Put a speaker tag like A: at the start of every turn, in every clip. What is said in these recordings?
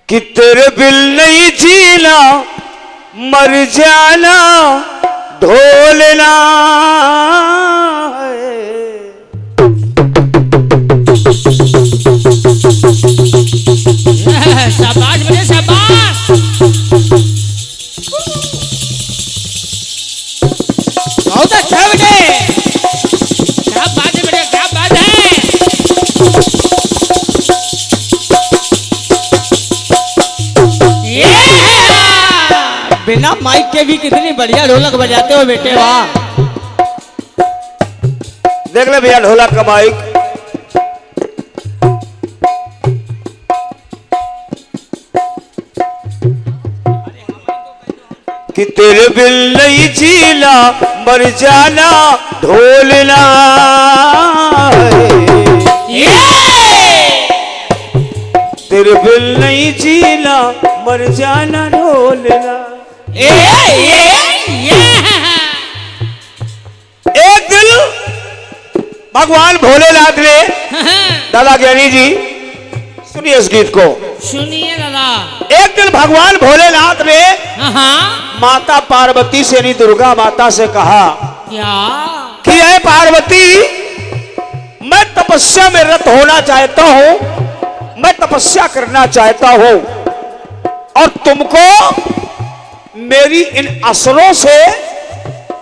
A: कि तेरे बिल नहीं जीना मर जाना ढोलना
B: है। शाबाश बेटे शाबाश। बहुत अच्छा बेटे, क्या बात है बेटे, क्या बात है। बिना माइक के भी कितनी बढ़िया ढोलक बजाते हो बेटे, वाह।
A: देख ले भैया ढोलक का माइक। कि तेरे बिल नहीं जीना मर जाना ढोलना तेरे बिल नहीं जीना मर जाना ढोलना। एक दिल भगवान भोलेनाथ ने, दादा ज्ञानी जी सुनिए इस गीत को,
B: सुनिए दादा।
A: एक दिन भगवान भोलेनाथ ने माता पार्वती से यानी दुर्गा माता से कहा
B: क्या
A: कि ऐ पार्वती, मैं तपस्या में रत होना चाहता हूं, मैं तपस्या करना चाहता हूं और तुमको मेरी इन असुरों से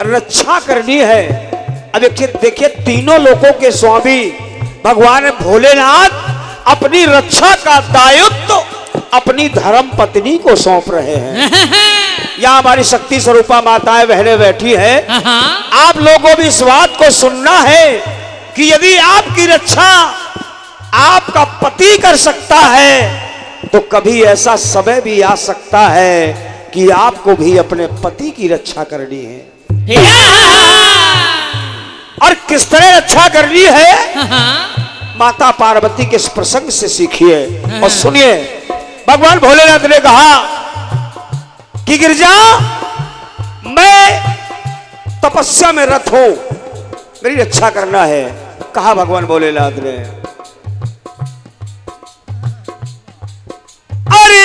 A: रक्षा करनी है। अब देखिए तीनों लोकों के स्वामी भगवान भोलेनाथ अपनी रक्षा का दायित्व अपनी धर्म पत्नी को सौंप रहे हैं। यहाँ हमारी शक्ति स्वरूपा माताएं बहनें बैठी है, आप लोगों भी इस बात को सुनना है कि यदि आपकी रक्षा आपका पति कर सकता है तो कभी ऐसा समय भी आ सकता है कि आपको भी अपने पति की रक्षा करनी है। और किस तरह रक्षा करनी है माता पार्वती के इस प्रसंग से सीखिए और सुनिए। भगवान भोलेनाथ ने कहा कि गिरजा, मैं तपस्या में रत हूं, मेरी रक्षा करना है। कहा भगवान भोलेनाथ ने, अरे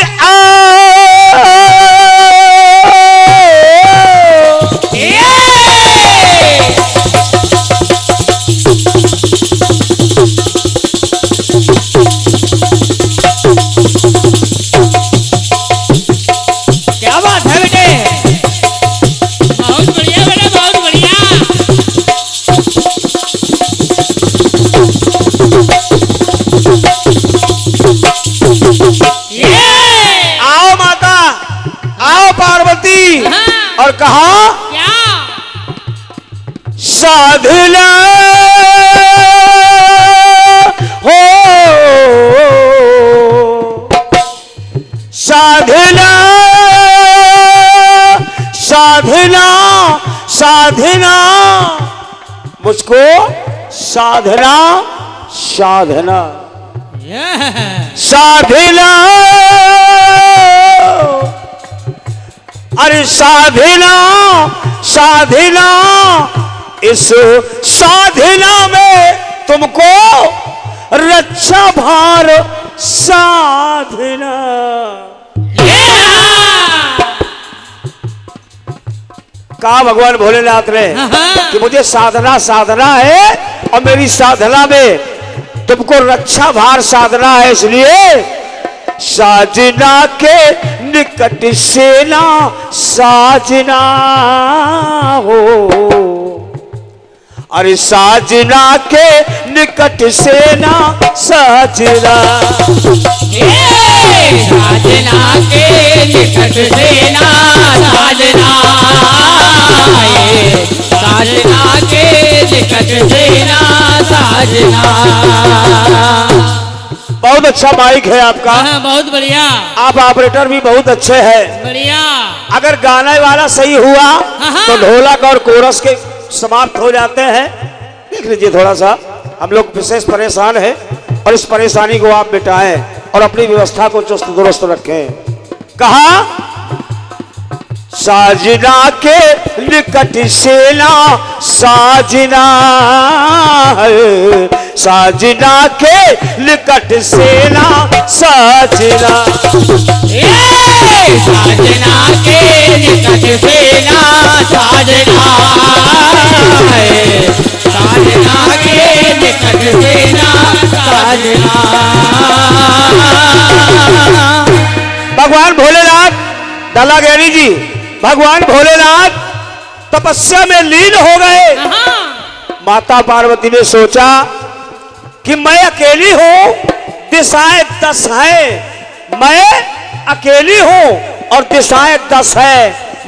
B: क्या बात है बेटे, बहुत बढ़िया बेटे, बहुत बढ़िया।
A: आओ माता, आओ पार्वती। और कहा
B: क्या
A: साधना हो, साधना साधना साधना, मुझको साधना साधना साधना, अरे साधना साधना, इस साधना में तुमको रक्षा भार साधना। कहा भगवान भोलेनाथ ने कि मुझे साधना साधना है और मेरी साधना में तुमको रक्षा भार साधना है, इसलिए साजना के निकट से ना साजना हो, अरे साजना के निकट से ना साजना,
B: साजना के निकट से ना साजना, साजना के निकट से ना साजना।
A: बहुत अच्छा माइक है आपका,
B: बहुत बढ़िया।
A: आप ऑपरेटर भी बहुत अच्छे हैं।
B: बढ़िया।
A: अगर गाने वाला सही हुआ तो ढोलक और कोरस के समाप्त हो जाते हैं। देख लीजिए थोड़ा सा, हम लोग विशेष परेशान हैं और इस परेशानी को आप मिटाएं और अपनी व्यवस्था को चुस्त दुरुस्त रखें। कहा साजना के निकट से ना साजना, साजना के निकट से ना साजना,
B: साजना के निकट से ना साजना, साजना के निकट से ना साजना।
A: भगवान भोलेनाथ, डाला गैरी जी, भगवान भोलेनाथ तपस्या में लीन हो गए। माता पार्वती ने सोचा कि मैं अकेली हूं, दिशाएं 10 है, मैं अकेली हूं और दिशाएं 10 है,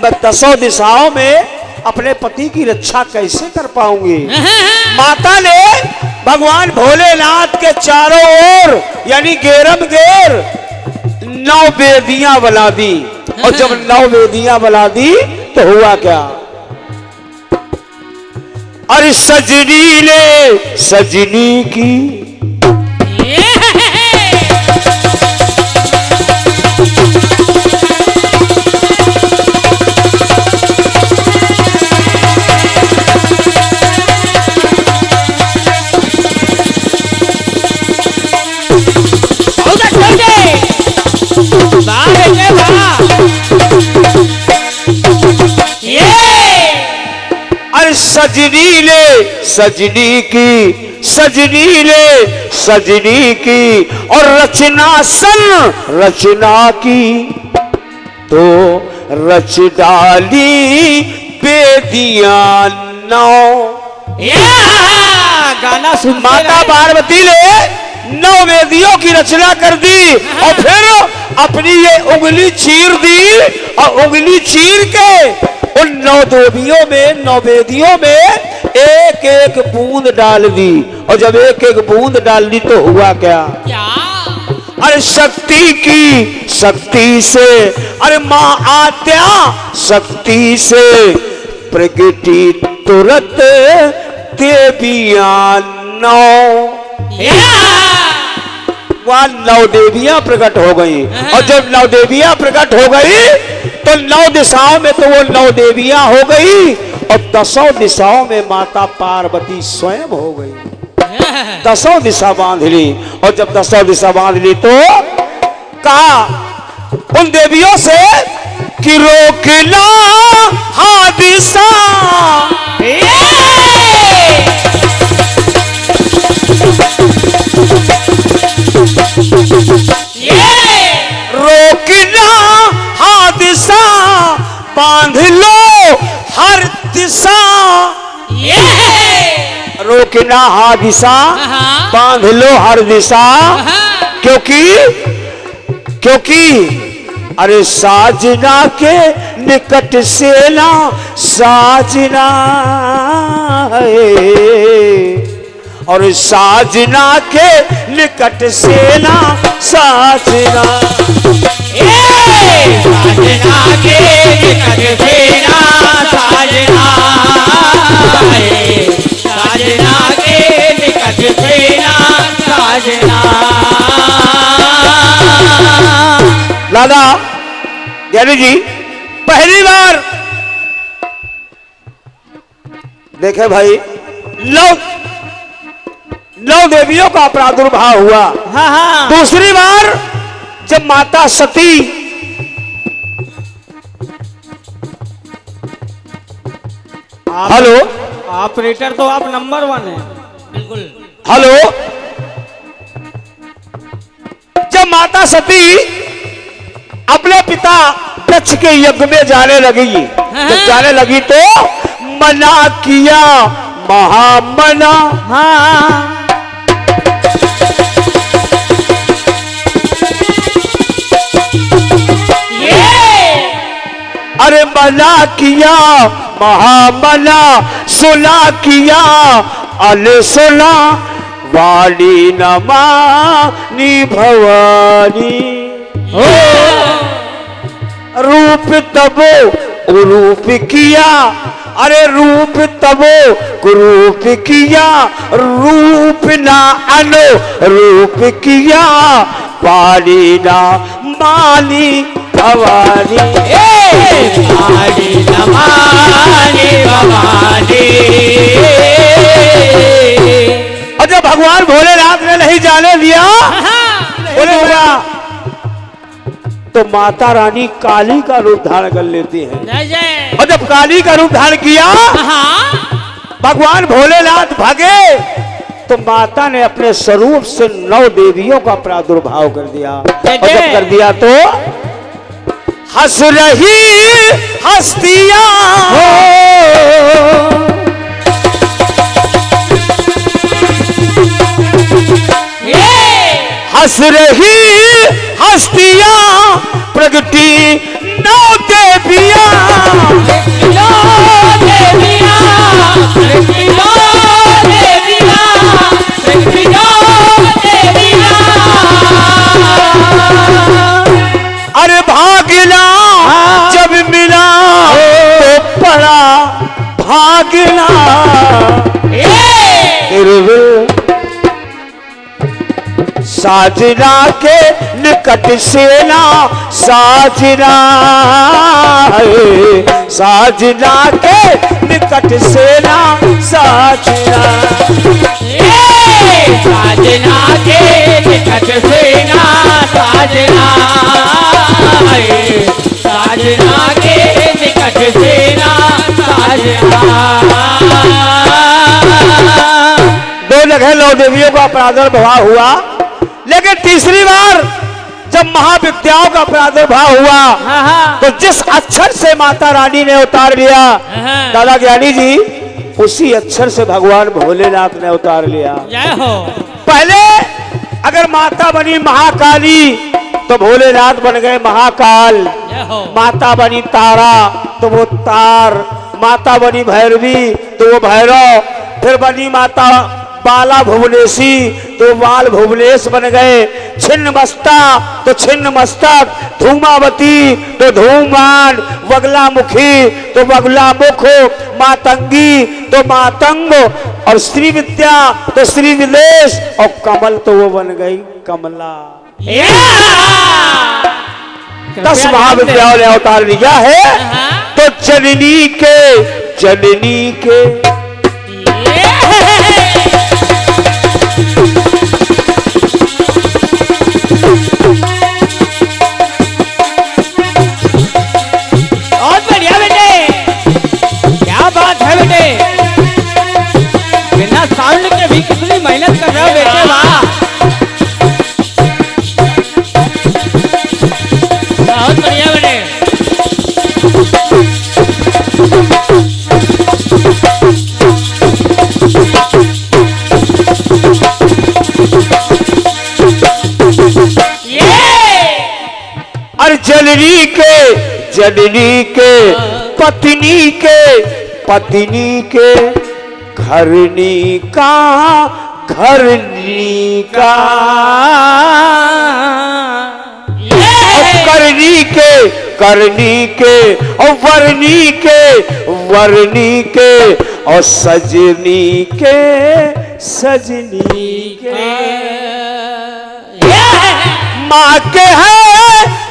A: मैं 10 दिशाओं में अपने पति की रक्षा कैसे कर पाऊंगी। माता ने भगवान भोलेनाथ के चारों ओर यानी गेरम गेर 9 वेदियां बना दी, और जब 9 वेदियां बना दी तो हुआ क्या, अरे सजनी ने सजनी की सजनी ने सजनी की, सजनी ने सजनी की, और रचना सन रचना की, तो रच डाली बेदियां 9।
B: गाना सुन
A: माता पार्वती ने 9 वेदियों की रचना कर दी, और फिर अपनी ये उंगली चीर दी, और उंगली चीर के उन 9 देवियों में 9 वेदियों में एक एक बूंद डाल दी, और जब एक एक बूंद डाल दी तो हुआ क्या, अरे शक्ति की शक्ति से, अरे मां आत्या शक्ति से प्रगति तुरंत देवियां 9, वहां 9 देवियां प्रकट हो गई। और जब 9 देवियां प्रकट हो गई तो 9 दिशाओं में तो वो 9 देवियां हो गई, और 10 दिशाओं में माता पार्वती स्वयं हो गई। 10 दिशा बांध ली, और जब 10 दिशा बांध ली तो कहा उन देवियों से कि रोकना हादिसा, रोकना हादिसा, बांध लो हर दिशा, रोकना हादिसा, बांध लो हर दिशा, क्योंकि अरे साजना के निकट से ना साजना है, और साजना के निकट से ना साजना,
B: साजना के निकट से ना साजना, साजना के निकट से ना साजना।
A: दादा ज्ञानी जी पहली बार देखे भाई 9 देवियों का प्रादुर्भाव हुआ। दूसरी बार जब माता सती हेलो
C: ऑपरेटर तो आप नंबर 1 है।
B: बिल्कुल।
A: हेलो, जब माता सती अपने पिता दक्ष के यज्ञ में जाने लगी, जब जाने लगी तो मना किया महामना, अरे मना किया महामना, सुना किया अले सुना, वाली नमानी भवानी, रूप तबो रूप किया, अरे रूप तबो रूप किया, रूप ना अनो रूप किया, वाली ना मानी भवानी,
B: वाली नमानी भवानी।
A: और जब भगवान भोलेनाथ ने नहीं जाने दिया बोले होगा तो माता रानी काली का रूप धारण कर लेती हैं।
B: जय जय।
A: और जब काली का रूप धारण किया भगवान भोलेनाथ भागे तो माता ने अपने स्वरूप से 9 देवियों का प्रादुर्भाव कर दिया। और जब कर दिया तो हंस रही हस्तियां हंस रही हस्तियां प्रगति 9 देवियां अरे भागना जब मिला तो पड़ा भागना साजना के निकट से ना साजना साजना के निकट से ना साजना
B: साजना के निकट से ना साजना साजना के निकट से ना साजना।
A: 2 जगह 9 देवियों का प्रादुर्भाव हुआ लेकिन तीसरी बार जब महाविद्याओं का प्रादुर्भाव हुआ तो जिस अक्षर से माता रानी ने उतार लिया दादा ज्ञानी जी उसी अक्षर से भगवान भोलेनाथ ने उतार लिया।
B: जय हो।
A: पहले अगर माता बनी महाकाली तो भोलेनाथ बन गए महाकाल।
B: जय हो।
A: माता बनी तारा तो वो तार, माता बनी भैरवी तो वो भैरव, फिर बनी माता बाला भुवनेशी तो बाल भुवनेश बन गए, छिन्न मस्ता तो छिन्न मस्तक, धूमावती तो धूमान, वगला मुखी तो वगला मुख, मातंगी तो मातंग और श्री विद्या तो श्री विदेश और कमल तो वो बन गई कमला। 10 महाविद्याओं ने अवतार लिया है तो जननी के
B: बहुत बढ़िया बेटे, क्या बात है बेटे, बिना साउंड के भी कितनी मेहनत कर रहे हो बेटे, वाह बहुत बढ़िया बेटे।
A: और जननी के पत्नी के घरनी का करनी के और वर्णी के और सजनी के माँ के है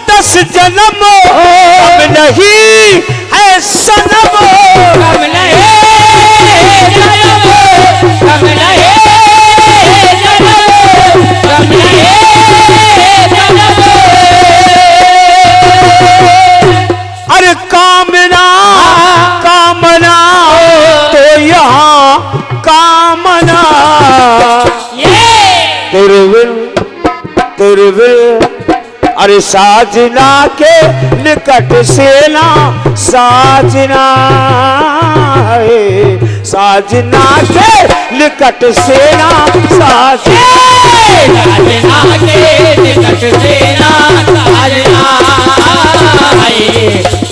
A: 10 जन्म अब नहीं है सनम,
B: कम नहीं जन्म, कम नहीं जन्म, कम नहीं जन्म।
A: अरे कामना तो यहाँ कामना तिरविल अरे साजना के निकट से ना साजना साजना के निकट से ना साजना
B: के निकट से ना साजना,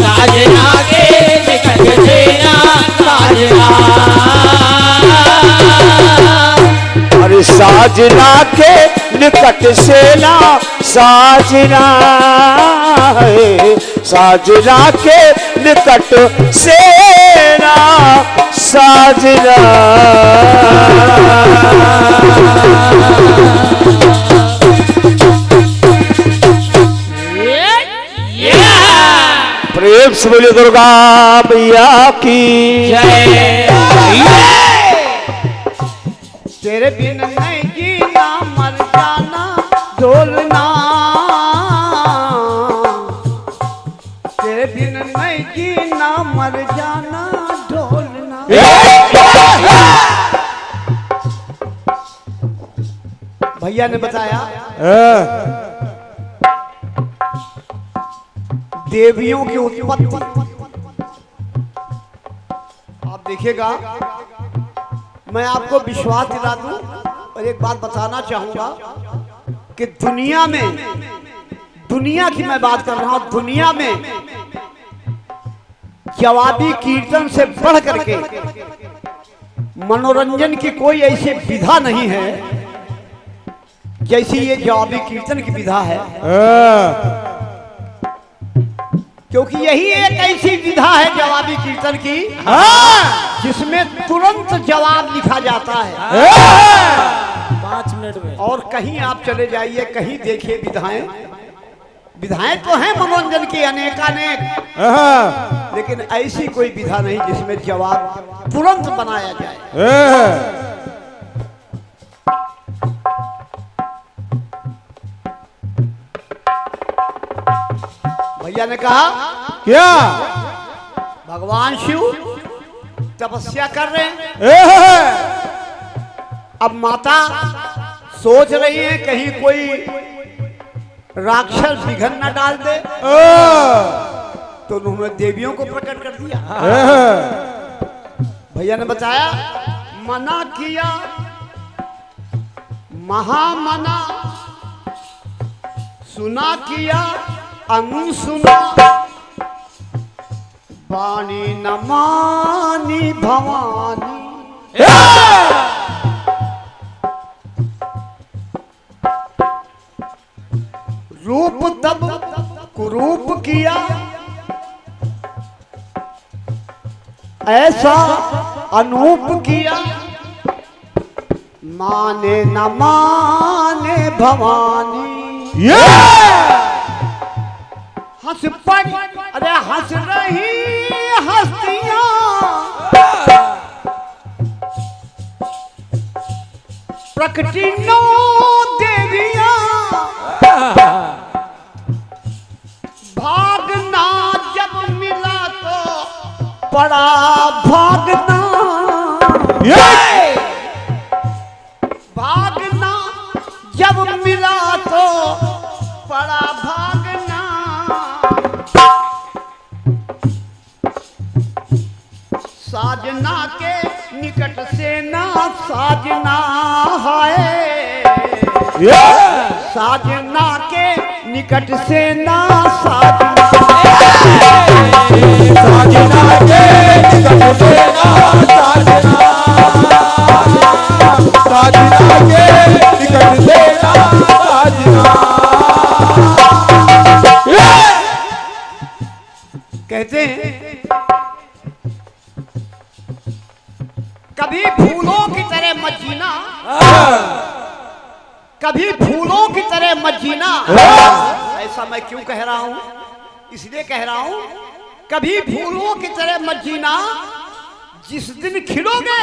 B: साजना के निकट से ना साजना।
A: अरे साजना के निकट से ना साजना साजना के निकट से ना साजना। प्रेम से बोले दुर्गा मैया की
B: जय।
D: तेरे बिन नहीं जीना मर जाना ढोलना, तेरे बिन नहीं जीना मर जाना ढोलना। भैया ने बताया देवियों की उत्पत्ति आप देखिएगा। मैं आपको विश्वास दिला दूं और एक बात बताना चाहूंगा कि दुनिया में, दुनिया की मैं बात कर रहा हूं, दुनिया में जवाबी कीर्तन से बढ़ करके मनोरंजन की कोई ऐसी विधा नहीं है जैसी ये जवाबी कीर्तन की विधा है। क्योंकि यही एक ऐसी विधा है जवाबी कीर्तन की जिसमें तुरंत जवाब लिखा जाता है
C: 5 मिनट में।
D: और कहीं आप चले जाइए, कहीं देखिए विधाएं, विधाएं तो हैं मनोरंजन की अनेकानेक, लेकिन ऐसी कोई विधा नहीं जिसमें जवाब तुरंत बनाया जाए। भैया ने कहा
A: क्या
D: भगवान शिव तपस्या कर रहे हैं। अब माता सोच रही है कहीं कोई राक्षस विघ्न न डाल दे, तो उन्होंने देवियों को प्रकट कर दिया। भैया ने बताया मना किया महामना, सुना किया अनसुना, वाणी न मानी भवानी। रूप तब कुरूप किया, ऐसा अनूप किया, माने न माने भवानी। हंस पड़ अरे हंस रही हस्तियां, प्रकटी नो देवियां, भागना जब मिला तो पड़ा भागना, भागना जब मिला तो पड़ा भागना। साजना के निकट से ना साजना है, साजना के निकट से ना साजना,
A: साजना के निकट से ना साजना, साजना के निकट से ना साजना।
D: कहते हैं कभी फूलों की तरह मत जीना, कभी फूलों की तरह मत जीना। ऐसा मैं क्यों कह रहा हूं? इसलिए कह रहा हूं कभी फूलों की तरह मत जीना, जिस दिन खिलोगे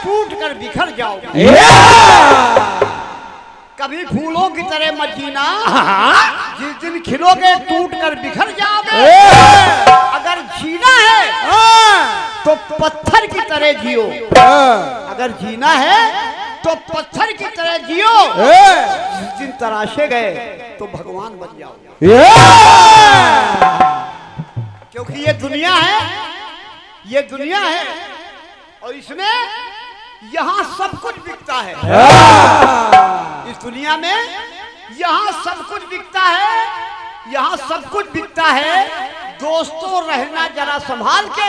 D: टूट कर बिखर जाओगे। कभी फूलों की तरह मत जीना, जिस दिन खिलोगे टूट कर बिखर जाओगे। अगर जीना है तो पत्थर की तरह जियो, अगर जीना है तो पत्थर की तरह जियो। जिस दिन तराशे गए तो भगवान बन जाओगे। क्योंकि ये दुनिया है, ये दुनिया है और इसमें यहां सब कुछ बिकता है। इस दुनिया में यहां सब कुछ बिकता है, यहां सब कुछ बिकता है। दोस्तों रहना जरा संभाल के,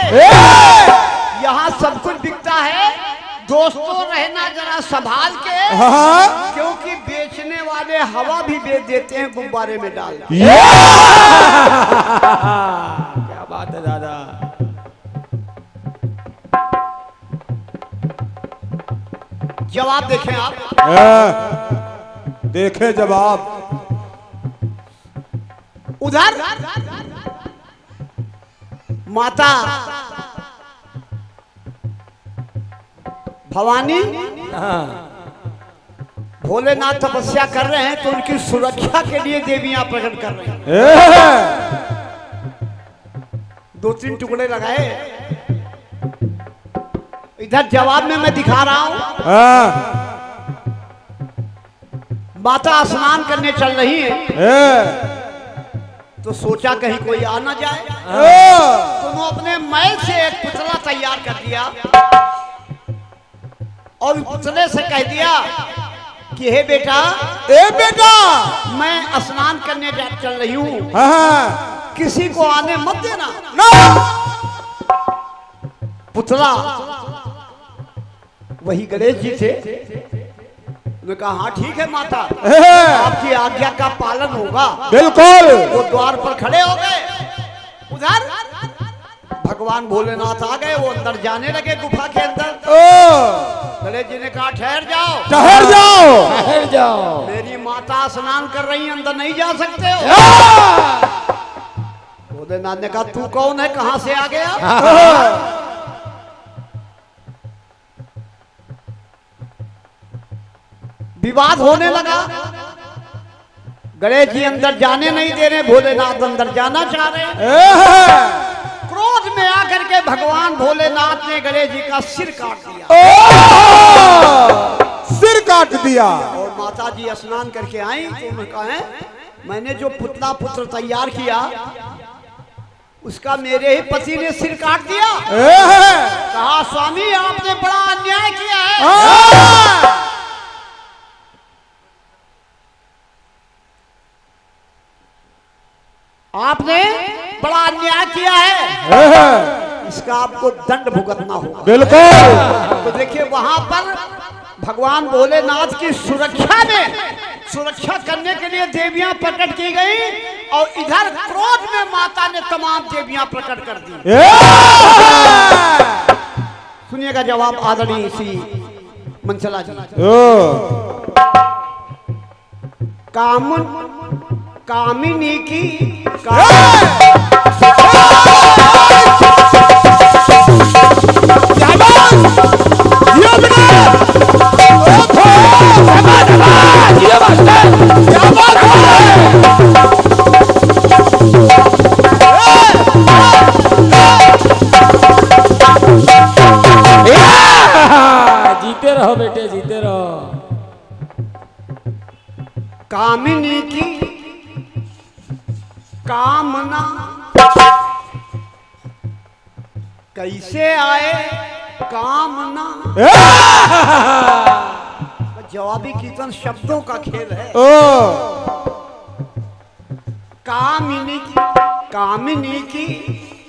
D: यहां सब कुछ बिकता है। दोस्तों रहना जरा संभाल के, क्योंकि बेचने वाले हवा भी बेच देते हैं गुब्बारे में डाल।
C: क्या बात है दादा।
D: जवाब देखें आप,
A: देखे जवाब।
D: उधर माता भवानी
C: हाँ।
D: भोलेनाथ तपस्या कर रहे हैं तो उनकी सुरक्षा के लिए देवियां प्रकट कर रही हैं। दो तीन टुकड़े लगाए। इधर जवाब में मैं दिखा रहा हूं, माता स्नान करने चल रही है तो सोचा कहीं कोई आ ना जाए, तो उन्होंने अपने मैल से एक पुतला तैयार कर दिया और पुतले से कह दिया कि हे बेटा, मैं स्नान करने चल रही हूँ, किसी को आने मत देना। पुतला वही गणेश जी थे। उन्होंने कहा हाँ ठीक है माता, आपकी आज्ञा का पालन होगा।
A: बिल्कुल।
D: वो द्वार पर खड़े हो गए। उधर भगवान भोलेनाथ आ गए। वो अंदर जाने लगे गुफा के अंदर। गणेश जी ने कहा ठहर जाओ,
A: ठहर जाओ,
C: ठहर जाओ।
D: मेरी माता स्नान कर रही है, अंदर नहीं जा सकते हो। भोलेनाथ ने कहा तू कौन है, कहां से आ गया? विवाद होने लगा। गणेश जी अंदर जाने नहीं दे रहे, भोलेनाथ अंदर जाना चाह रहे हैं। क्रोध में आकर के भगवान भोलेनाथ ने गणेश जी का सिर काट दिया।
A: सिर काट दिया।
D: और माता जी स्नान करके आई तो उन्होंने कहा है मैंने जो पुतला पुत्र तैयार किया उसका मेरे ही पति ने सिर काट दिया। कहा स्वामी आपने बड़ा अन्याय किया है। आपने बड़ा अन्याय किया है, इसका आपको दंड भुगतना होगा।
A: बिल्कुल।
D: तो देखिए वहां पर भगवान भोलेनाथ की सुरक्षा करने के लिए देवियां प्रकट की गई और इधर क्रोध में माता ने तमाम देवियां प्रकट कर दी। सुनिएगा जवाब आदरणीय श्री मंचला जी। कामिनी की
C: जीते रहो बेटे, जीते रहो।
D: कामिनी की कामना कैसे आए कामना। जवाबी कीर्तन शब्दों का खेल है। कामिनी की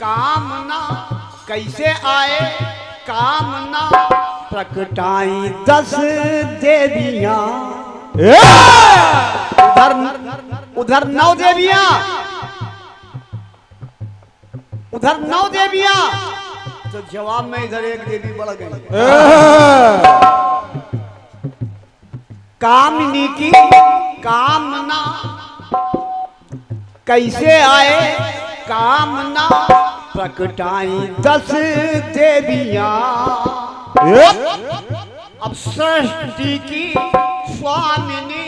D: कामना कैसे आए कामना, प्रकटाई 10 देवियां। उधर 9 देवियां, उधर 9 देवियां। तो जवाब में इधर एक देवी बढ़ गई। कामिनी की कामना कैसे आए कामना, प्रकटाई 10 देवियां। अब सृष्टि की स्वामिनी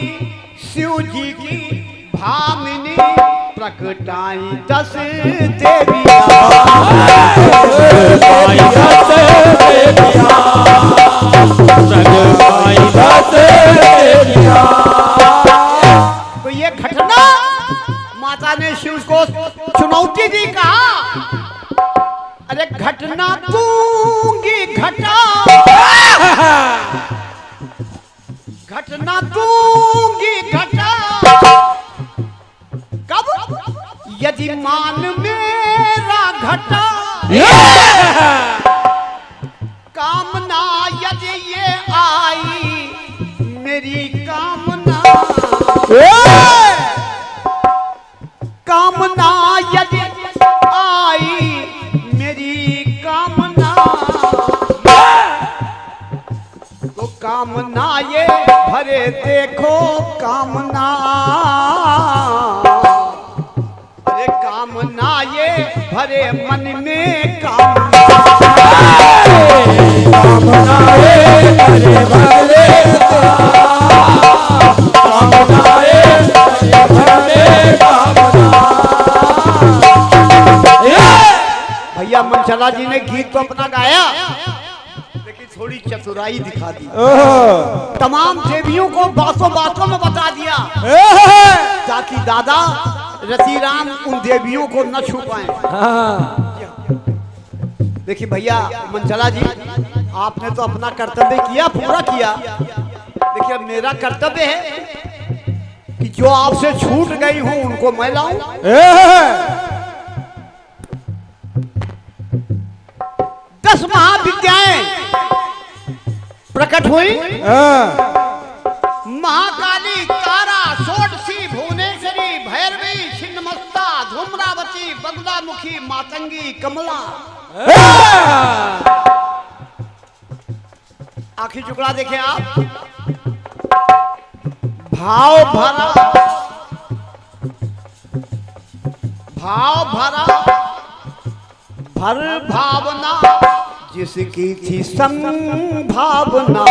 D: शिव जी की भामिनी, प्रकटाई 10 देवियां। तो ये घटना माता ने शिव को चुनौती दी। कहा अरे घटना दूंगी घटा, घटना दूंगी घटा। कब? यदि मान मेरा घटा, कामना यदि ये आई मेरी कामना, कामना यदि आई मेरी कामना, तो कामना ये भरे देखो कामना। अरे कामना ये भरे मन में कामना, कामना ये
C: हरे भरे कामनाए हरे भरे कामना।
D: भैया मनचला जी ने गीत तो अपना गाया, लेकिन थोड़ी चतुराई दिखा दी। तमाम देवियों को बातों बातों में बता दिया ताकि दादा रतिराम उन देवियों को न छू पाए। देखिए भैया मनचला जी, आपने तो अपना कर्तव्य किया, पूरा किया। देखिए मेरा कर्तव्य है कि जो आपसे छूट गई हूं उनको मैं लाऊं। 10 महाविद्याएं प्रकट हुई। महाकाली, तारा, षोडशी, भुवनेश्वरी, भैरवी, छिन्नमस्ता, धूम्रावती, बगलामुखी, मातंगी, कमला। आखिरी टुकड़ा देखें आप, भाव भरा भर भावना जिसकी थी संभावना।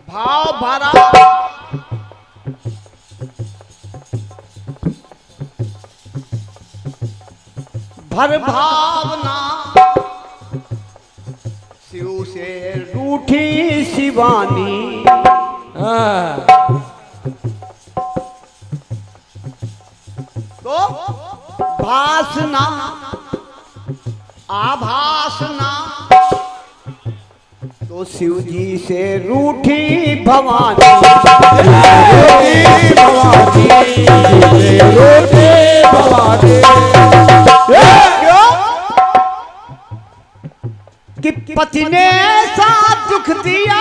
D: भाव भरा भर भावना, शिव से रूठी शिवानी। तो भासना आभासना, तो शिव जी से रूठी भवानी। कि पति ने ऐसा दुख दिया,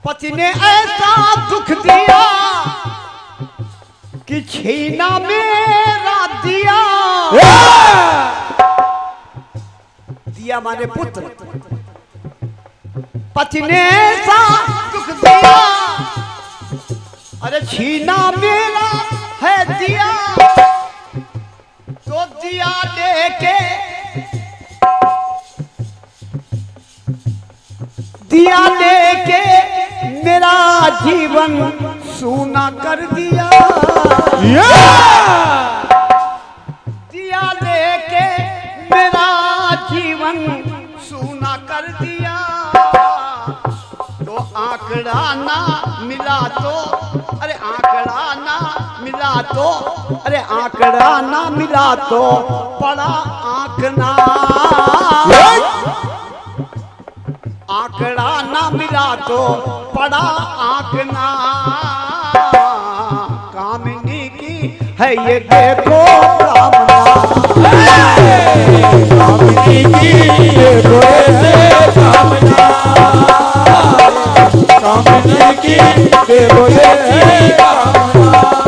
D: पति ने ऐसा दुख दिया कि छीना मेरा दिया। दिया माने पुत्र। पति ने ऐसा दुख दिया, अरे छीना मेरा है दिया। तो दिया लेके, दिया लेके मेरा जीवन सूना कर दिया। दिया लेके मेरा जीवन सूना कर दिया। तो आंकड़ा ना मिला तो, अरे आंकड़ा ना मिला तो, अरे आंकड़ा ना मिला तो पड़ा आंकना। आंकड़ा ना मिला तो पड़ा आंकना। कामिनी की है ये देखो कामना।
C: कामिनी की देखो ऐसे कामना। कामिनी की देखो ऐसे कामना।